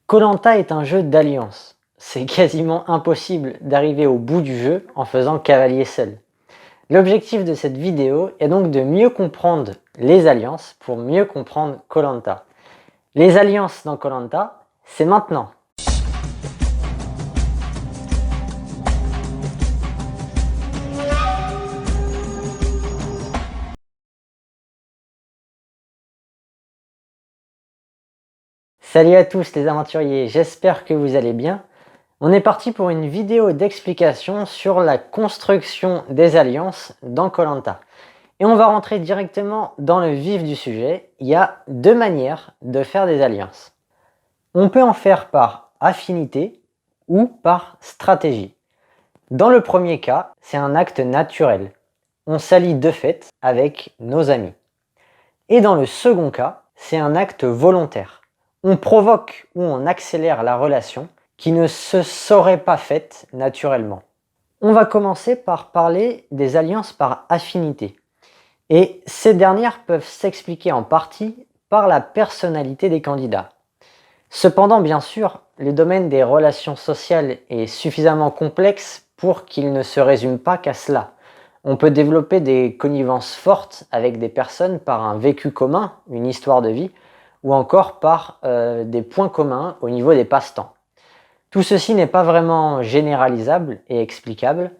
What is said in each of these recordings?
Koh Lanta est un jeu d'alliance. C'est quasiment impossible d'arriver au bout du jeu en faisant cavalier seul. L'objectif de cette vidéo est donc de mieux comprendre les alliances pour mieux comprendre Koh Lanta. Les alliances dans Koh Lanta, c'est maintenant. Salut à tous les aventuriers, j'espère que vous allez bien. On est parti pour une vidéo d'explication sur la construction des alliances dans Koh Lanta. Et on va rentrer directement dans le vif du sujet. Il y a deux manières de faire des alliances. On peut en faire par affinité ou par stratégie. Dans le premier cas, c'est un acte naturel. On s'allie de fait avec nos amis. Et dans le second cas, c'est un acte volontaire. On provoque ou on accélère la relation qui ne se serait pas faite naturellement. On va commencer par parler des alliances par affinité. Et ces dernières peuvent s'expliquer en partie par la personnalité des candidats. Cependant, bien sûr, le domaine des relations sociales est suffisamment complexe pour qu'il ne se résume pas qu'à cela. On peut développer des connivences fortes avec des personnes par un vécu commun, une histoire de vie, ou encore par des points communs au niveau des passe-temps. Tout ceci n'est pas vraiment généralisable et explicable.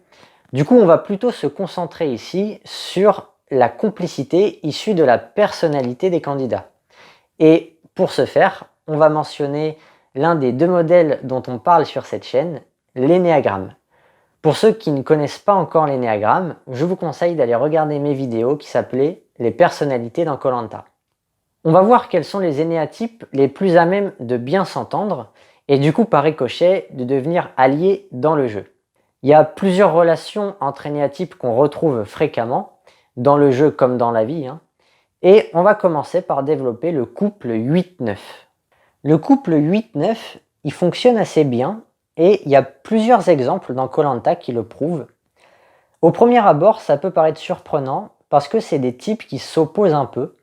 Du coup, on va plutôt se concentrer ici sur la complicité issue de la personnalité des candidats. Et pour ce faire, on va mentionner l'un des deux modèles dont on parle sur cette chaîne, l'énéagramme. Pour ceux qui ne connaissent pas encore l'énéagramme, je vous conseille d'aller regarder mes vidéos qui s'appelaient « Les personnalités dans Koh Lanta ». On va voir quels sont les énéatypes les plus à même de bien s'entendre et du coup par ricochet de devenir alliés dans le jeu. Il y a plusieurs relations entre énéatypes qu'on retrouve fréquemment, dans le jeu comme dans la vie, et on va commencer par développer le couple 8-9. Le couple 8-9, il fonctionne assez bien et il y a plusieurs exemples dans Koh Lanta qui le prouvent. Au premier abord, ça peut paraître surprenant parce que c'est des types qui s'opposent un peu,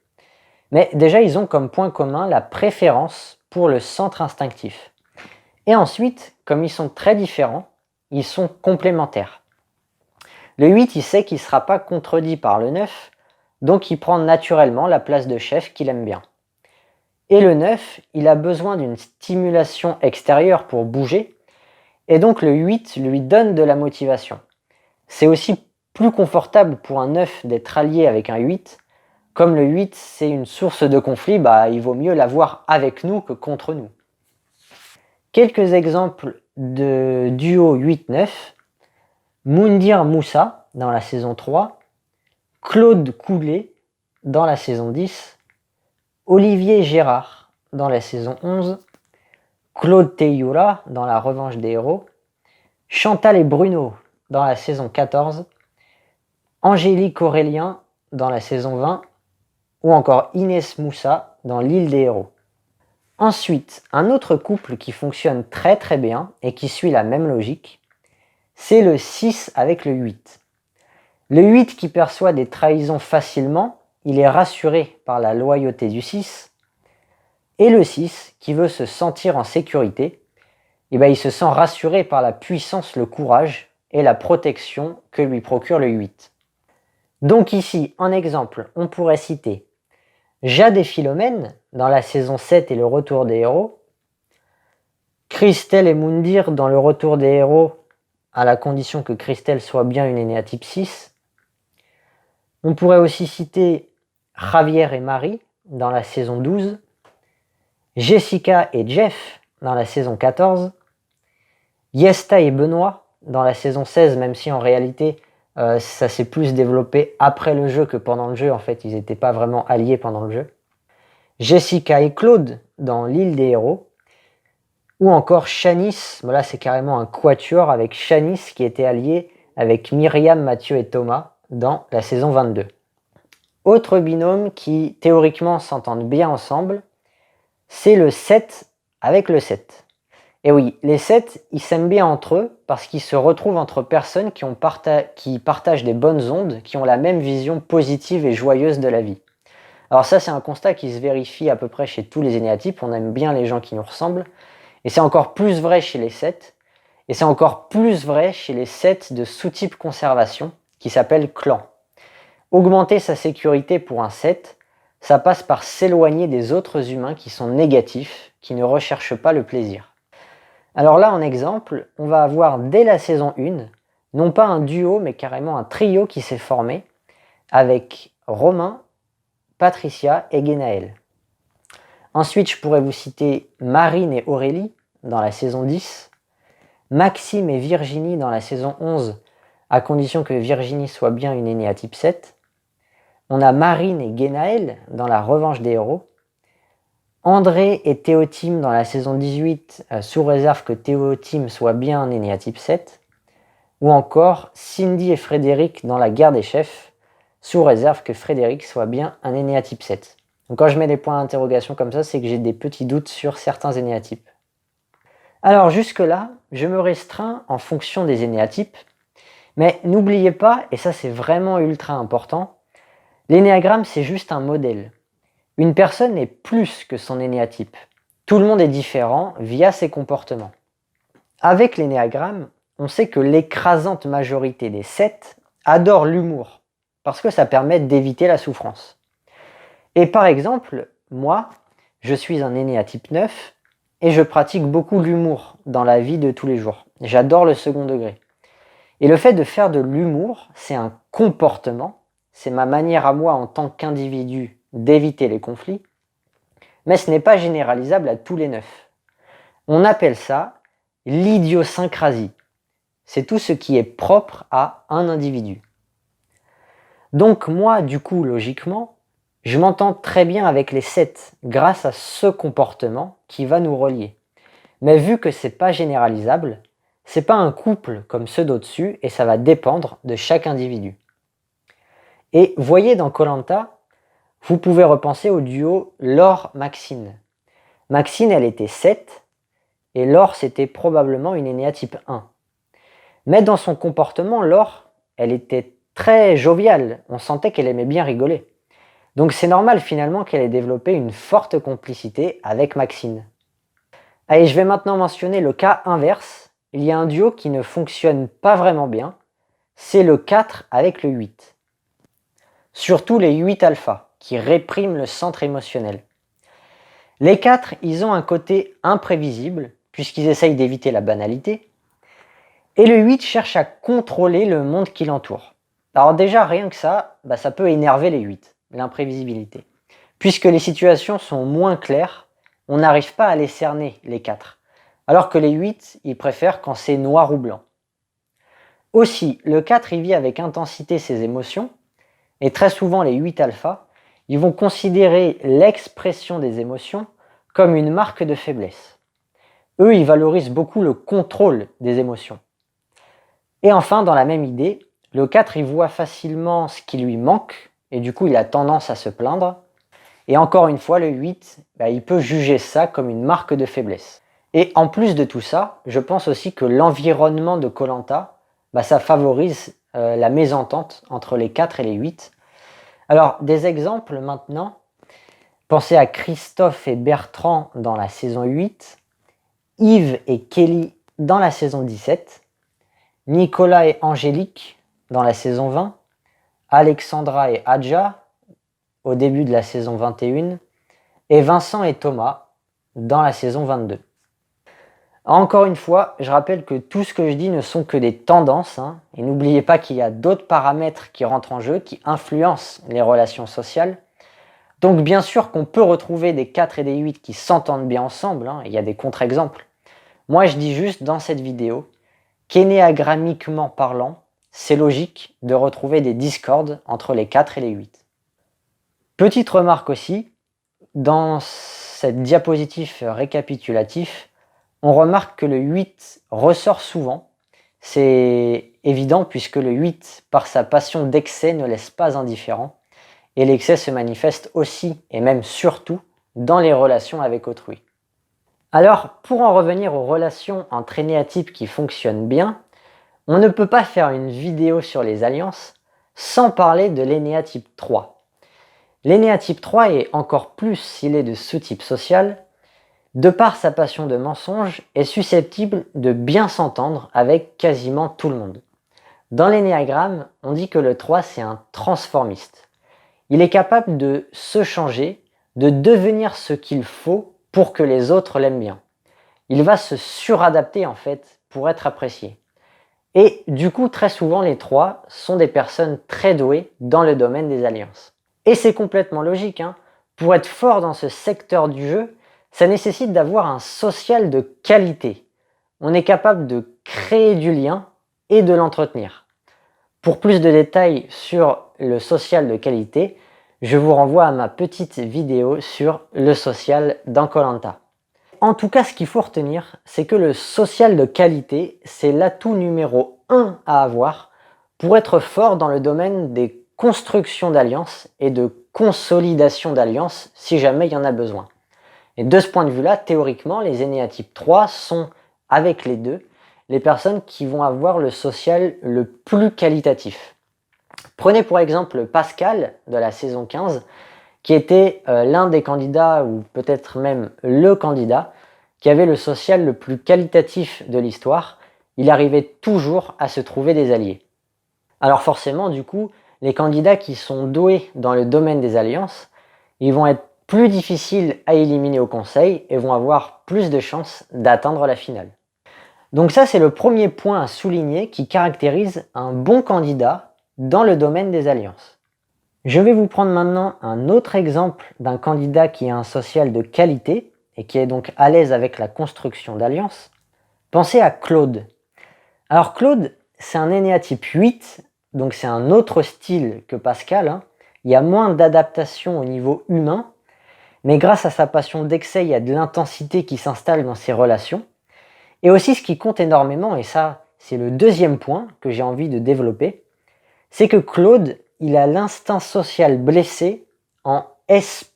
mais déjà ils ont comme point commun la préférence pour le centre instinctif. Et ensuite, comme ils sont très différents, ils sont complémentaires. Le 8, il sait qu'il ne sera pas contredit par le 9, donc il prend naturellement la place de chef qu'il aime bien. Et le 9, il a besoin d'une stimulation extérieure pour bouger, et donc le 8 lui donne de la motivation. C'est aussi plus confortable pour un 9 d'être allié avec un 8. Comme le 8, c'est une source de conflit, il vaut mieux l'avoir avec nous que contre nous. Quelques exemples de duo 8-9. Moundir Moussa dans la saison 3, Claude Coulet dans la saison 10, Olivier Gérard dans la saison 11, Claude Teyura dans la Revanche des héros, Chantal et Bruno dans la saison 14, Angélique Aurélien dans la saison 20, ou encore Inès Moussa dans l'île des héros. Ensuite, un autre couple qui fonctionne très très bien et qui suit la même logique, c'est le 6 avec le 8. Le 8 qui perçoit des trahisons facilement, il est rassuré par la loyauté du 6. Et le 6 qui veut se sentir en sécurité, il se sent rassuré par la puissance, le courage et la protection que lui procure le 8. Donc ici, en exemple, on pourrait citer Jade et Philomène dans la saison 7 et le retour des héros, Christelle et Moundir dans le retour des héros, à la condition que Christelle soit bien une énéatype 6. On pourrait aussi citer Javier et Marie dans la saison 12, Jessica et Jeff dans la saison 14, Yesta et Benoît dans la saison 16, même si en réalité ça s'est plus développé après le jeu que pendant le jeu. En fait, ils n'étaient pas vraiment alliés pendant le jeu. Jessica et Claude dans l'île des héros. Ou encore Shanice, là c'est carrément un quatuor avec Shanice qui était allié avec Myriam, Mathieu et Thomas dans la saison 22. Autre binôme qui théoriquement s'entendent bien ensemble, c'est le 7 avec le 7. Et oui, les 7, ils s'aiment bien entre eux parce qu'ils se retrouvent entre personnes qui partagent des bonnes ondes, qui ont la même vision positive et joyeuse de la vie. Alors ça, c'est un constat qui se vérifie à peu près chez tous les énéatypes, on aime bien les gens qui nous ressemblent. Et c'est encore plus vrai chez les 7, et c'est encore plus vrai chez les 7 de sous-type conservation, qui s'appellent clan. Augmenter sa sécurité pour un 7, ça passe par s'éloigner des autres humains qui sont négatifs, qui ne recherchent pas le plaisir. Alors là, en exemple, on va avoir dès la saison 1, non pas un duo, mais carrément un trio qui s'est formé, avec Romain, Patricia et Guénaël. Ensuite, je pourrais vous citer Marine et Aurélie dans la saison 10, Maxime et Virginie dans la saison 11, à condition que Virginie soit bien une aînée à type 7. On a Marine et Guénaël dans la Revanche des héros. André et Théotime dans la saison 18, sous réserve que Théotime soit bien un aîné à type 7. Ou encore Cindy et Frédéric dans la Guerre des chefs, sous réserve que Frédéric soit bien un aîné à type 7. Donc quand je mets des points d'interrogation comme ça, c'est que j'ai des petits doutes sur certains énéatypes. Alors jusque-là, je me restreins en fonction des énéatypes, mais n'oubliez pas, et ça c'est vraiment ultra important, l'énéagramme c'est juste un modèle. Une personne n'est plus que son énéatype. Tout le monde est différent via ses comportements. Avec l'énéagramme, on sait que l'écrasante majorité des 7 adorent l'humour, parce que ça permet d'éviter la souffrance. Et par exemple, moi, je suis un aîné à type 9, et je pratique beaucoup l'humour dans la vie de tous les jours. J'adore le second degré. Et le fait de faire de l'humour, c'est un comportement, c'est ma manière à moi en tant qu'individu d'éviter les conflits, mais ce n'est pas généralisable à tous les 9. On appelle ça l'idiosyncrasie. C'est tout ce qui est propre à un individu. Donc moi, du coup, logiquement, je m'entends très bien avec les 7 grâce à ce comportement qui va nous relier. Mais vu que c'est pas généralisable, c'est pas un couple comme ceux d'au-dessus et ça va dépendre de chaque individu. Et voyez dans koh vous pouvez repenser au duo Laure-Maxine. Maxine, elle était 7 et Laure, c'était probablement une aînée à type 1. Mais dans son comportement, Laure, elle était très joviale, on sentait qu'elle aimait bien rigoler. Donc c'est normal finalement qu'elle ait développé une forte complicité avec Maxine. Allez, je vais maintenant mentionner le cas inverse. Il y a un duo qui ne fonctionne pas vraiment bien, c'est le 4 avec le 8. Surtout les 8 alpha, qui répriment le centre émotionnel. Les 4, ils ont un côté imprévisible, puisqu'ils essayent d'éviter la banalité, et le 8 cherche à contrôler le monde qui l'entoure. Alors déjà, rien que ça, ça peut énerver les 8, l'imprévisibilité. Puisque les situations sont moins claires, on n'arrive pas à les cerner, les 4. Alors que les 8, ils préfèrent quand c'est noir ou blanc. Aussi, le 4, il vit avec intensité ses émotions, et très souvent les 8 alpha, ils vont considérer l'expression des émotions comme une marque de faiblesse. Eux, ils valorisent beaucoup le contrôle des émotions. Et enfin, dans la même idée, le 4, il voit facilement ce qui lui manque, et du coup, il a tendance à se plaindre. Et encore une fois, le 8, il peut juger ça comme une marque de faiblesse. Et en plus de tout ça, je pense aussi que l'environnement de koh ça favorise la mésentente entre les 4 et les 8. Alors, des exemples maintenant. Pensez à Christophe et Bertrand dans la saison 8, Yves et Kelly dans la saison 17, Nicolas et Angélique dans la saison 20, Alexandra et Adja au début de la saison 21, et Vincent et Thomas dans la saison 22. Encore une fois, je rappelle que tout ce que je dis ne sont que des tendances, et n'oubliez pas qu'il y a d'autres paramètres qui rentrent en jeu, qui influencent les relations sociales. Donc bien sûr qu'on peut retrouver des 4 et des 8 qui s'entendent bien ensemble, il y a des contre-exemples. Moi je dis juste dans cette vidéo qu'énéagrammiquement parlant, c'est logique de retrouver des discordes entre les 4 et les 8. Petite remarque aussi, dans cette diapositive récapitulatif, on remarque que le 8 ressort souvent. C'est évident puisque le 8, par sa passion d'excès, ne laisse pas indifférent. Et l'excès se manifeste aussi, et même surtout, dans les relations avec autrui. Alors, pour en revenir aux relations entre énéatypes qui fonctionnent bien, on ne peut pas faire une vidéo sur les alliances sans parler de l'énéatype 3. L'énéatype 3 est encore plus s'il est de sous-type social, de par sa passion de mensonge, est susceptible de bien s'entendre avec quasiment tout le monde. Dans l'énéagramme, on dit que le 3 c'est un transformiste. Il est capable de se changer, de devenir ce qu'il faut pour que les autres l'aiment bien. Il va se suradapter en fait pour être apprécié. Et du coup, très souvent, les 3 sont des personnes très douées dans le domaine des alliances. Et c'est complètement logique, hein. Pour être fort dans ce secteur du jeu, ça nécessite d'avoir un social de qualité. On est capable de créer du lien et de l'entretenir. Pour plus de détails sur le social de qualité, je vous renvoie à ma petite vidéo sur le social dans koh Lanta. En tout cas, ce qu'il faut retenir, c'est que le social de qualité, c'est l'atout numéro 1 à avoir pour être fort dans le domaine des constructions d'alliances et de consolidation d'alliances si jamais il y en a besoin. Et de ce point de vue-là, théoriquement, les Enéatypes 3 sont, avec les deux, les personnes qui vont avoir le social le plus qualitatif. Prenez pour exemple Pascal de la saison 15, qui était l'un des candidats, ou peut-être même le candidat, qui avait le social le plus qualitatif de l'histoire. Il arrivait toujours à se trouver des alliés. Alors forcément, du coup, les candidats qui sont doués dans le domaine des alliances, ils vont être plus difficiles à éliminer au conseil et vont avoir plus de chances d'atteindre la finale. Donc ça, c'est le premier point à souligner qui caractérise un bon candidat dans le domaine des alliances. Je vais vous prendre maintenant un autre exemple d'un candidat qui a un social de qualité et qui est donc à l'aise avec la construction d'alliances. Pensez à Claude. Alors Claude, c'est un Enéatype 8, donc c'est un autre style que Pascal, hein. Il y a moins d'adaptation au niveau humain, mais grâce à sa passion d'excès, il y a de l'intensité qui s'installe dans ses relations. Et aussi ce qui compte énormément, et ça c'est le deuxième point que j'ai envie de développer, c'est que Claude, il a l'instinct social blessé en S+.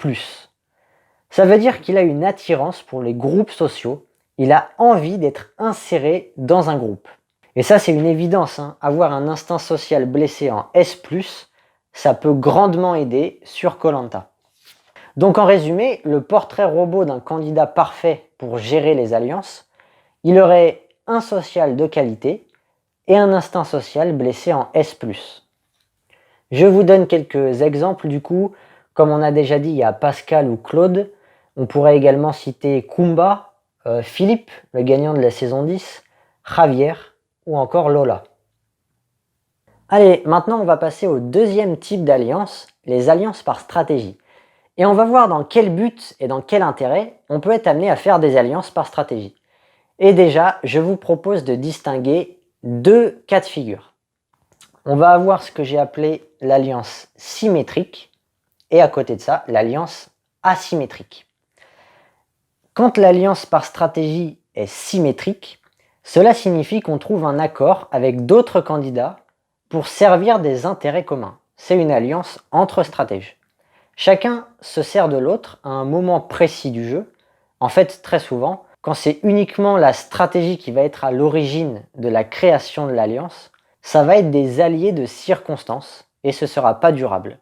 Ça veut dire qu'il a une attirance pour les groupes sociaux, il a envie d'être inséré dans un groupe. Et ça c'est une évidence, hein. Avoir un instinct social blessé en S+, ça peut grandement aider sur koh Lanta. Donc en résumé, le portrait robot d'un candidat parfait pour gérer les alliances, il aurait un social de qualité et un instinct social blessé en S+. Je vous donne quelques exemples du coup. Comme on a déjà dit, il y a Pascal ou Claude. On pourrait également citer Kumba, Philippe, le gagnant de la saison 10, Javier ou encore Lola. Allez, maintenant on va passer au deuxième type d'alliance, les alliances par stratégie. Et on va voir dans quel but et dans quel intérêt on peut être amené à faire des alliances par stratégie. Et déjà, je vous propose de distinguer deux cas de figure. On va avoir ce que j'ai appelé l'alliance symétrique et à côté de ça, l'alliance asymétrique. Quand l'alliance par stratégie est symétrique, cela signifie qu'on trouve un accord avec d'autres candidats pour servir des intérêts communs. C'est une alliance entre stratèges. Chacun se sert de l'autre à un moment précis du jeu. En fait, très souvent, quand c'est uniquement la stratégie qui va être à l'origine de la création de l'alliance, ça va être des alliés de circonstance et ce ne sera pas durable.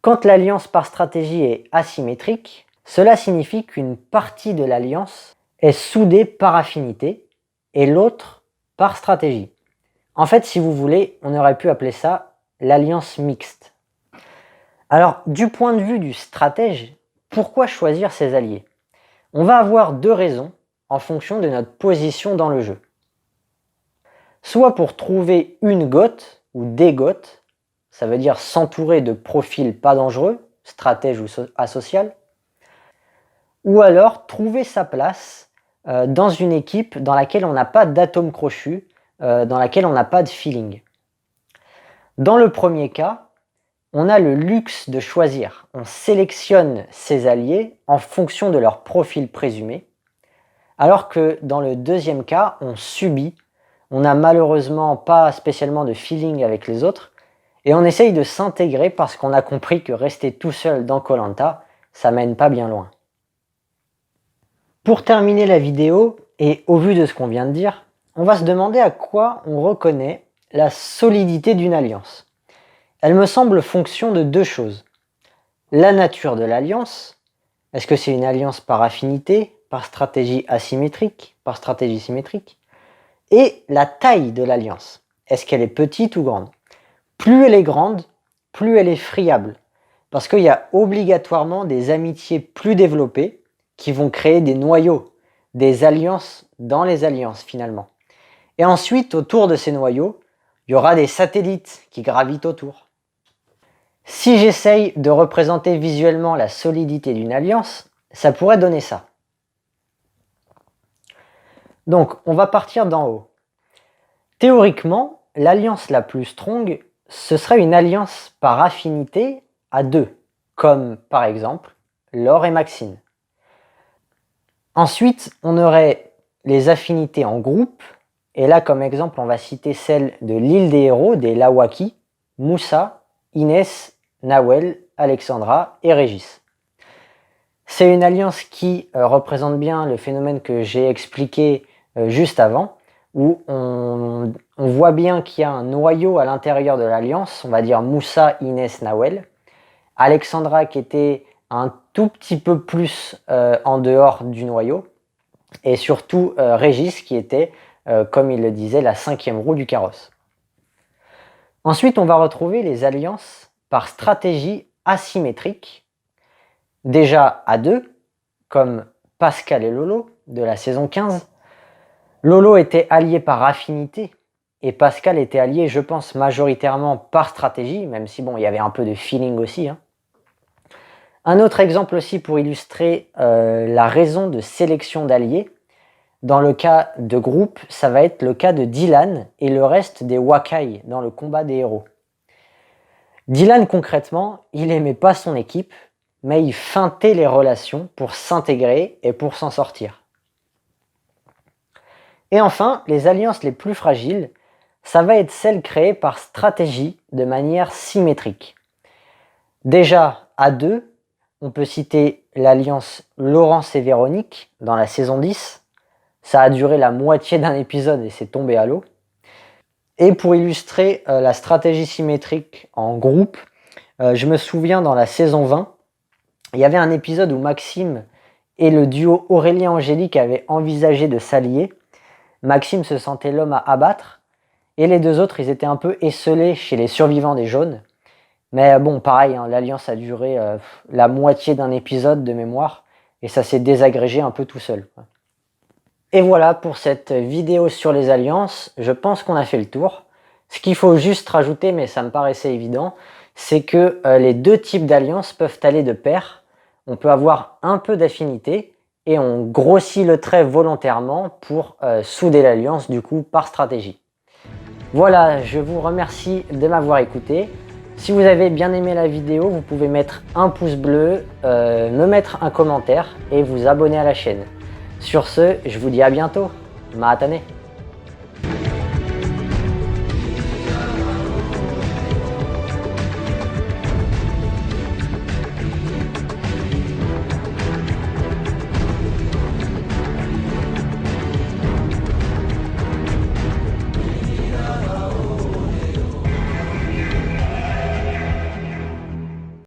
Quand l'alliance par stratégie est asymétrique, cela signifie qu'une partie de l'alliance est soudée par affinité et l'autre par stratégie. En fait, si vous voulez, on aurait pu appeler ça l'alliance mixte. Alors, du point de vue du stratège, pourquoi choisir ses alliés? On va avoir deux raisons en fonction de notre position dans le jeu. Soit pour trouver une goth ou des goths, ça veut dire s'entourer de profils pas dangereux, stratège ou asocial, ou alors trouver sa place dans une équipe dans laquelle on n'a pas d'atome crochu, dans laquelle on n'a pas de feeling. Dans le premier cas, on a le luxe de choisir. On sélectionne ses alliés en fonction de leur profil présumé, alors que dans le deuxième cas, on subit. On n'a malheureusement pas spécialement de feeling avec les autres et on essaye de s'intégrer parce qu'on a compris que rester tout seul dans koh Lanta, ça mène pas bien loin. Pour terminer la vidéo, et au vu de ce qu'on vient de dire, on va se demander à quoi on reconnaît la solidité d'une alliance. Elle me semble fonction de deux choses. La nature de l'alliance, est-ce que c'est une alliance par affinité, par stratégie asymétrique, par stratégie symétrique, et la taille de l'alliance. Est-ce qu'elle est petite ou grande? Plus elle est grande, plus elle est friable, parce qu'il y a obligatoirement des amitiés plus développées qui vont créer des noyaux, des alliances dans les alliances finalement. Et ensuite, autour de ces noyaux, il y aura des satellites qui gravitent autour. Si j'essaye de représenter visuellement la solidité d'une alliance, ça pourrait donner ça. Donc, on va partir d'en haut. Théoriquement, l'alliance la plus strong, ce serait une alliance par affinité à deux, comme par exemple Laure et Maxine. Ensuite, on aurait les affinités en groupe, et là comme exemple, on va citer celle de l'île des héros, des Lawaki, Moussa, Inès, Nawel, Alexandra et Régis. C'est une alliance qui représente bien le phénomène que j'ai expliqué juste avant, où on voit bien qu'il y a un noyau à l'intérieur de l'alliance, on va dire Moussa, Inès, Nawel, Alexandra qui était un tout petit peu plus en dehors du noyau, et surtout Régis qui était, comme il le disait, la 5e roue du carrosse. Ensuite, on va retrouver les alliances par stratégie asymétrique, déjà à deux, comme Pascal et Lolo de la saison 15. Lolo était allié par affinité et Pascal était allié, je pense, majoritairement par stratégie, même si bon, il y avait un peu de feeling aussi. Un autre exemple aussi pour illustrer la raison de sélection d'alliés, dans le cas de groupe, ça va être le cas de Dylan et le reste des Wakai dans le combat des héros. Dylan concrètement, il aimait pas son équipe, mais il feintait les relations pour s'intégrer et pour s'en sortir. Et enfin, les alliances les plus fragiles, ça va être celles créées par stratégie de manière symétrique. Déjà, à deux, on peut citer l'alliance Laurence et Véronique dans la saison 10. Ça a duré la moitié d'un épisode et c'est tombé à l'eau. Et pour illustrer la stratégie symétrique en groupe, je me souviens dans la saison 20, il y avait un épisode où Maxime et le duo Aurélien-Angélique avaient envisagé de s'allier. Maxime se sentait l'homme à abattre et les deux autres, ils étaient un peu esseulés chez les survivants des jaunes. Mais bon, pareil, l'alliance a duré la moitié d'un épisode de mémoire et ça s'est désagrégé un peu tout seul. Et voilà pour cette vidéo sur les alliances, je pense qu'on a fait le tour. Ce qu'il faut juste rajouter, mais ça me paraissait évident, c'est que les deux types d'alliances peuvent aller de pair. On peut avoir un peu d'affinité et on grossit le trait volontairement pour souder l'alliance du coup par stratégie. Voilà, je vous remercie de m'avoir écouté. Si vous avez bien aimé la vidéo, vous pouvez mettre un pouce bleu, me mettre un commentaire et vous abonner à la chaîne. Sur ce, je vous dis à bientôt. Maatane.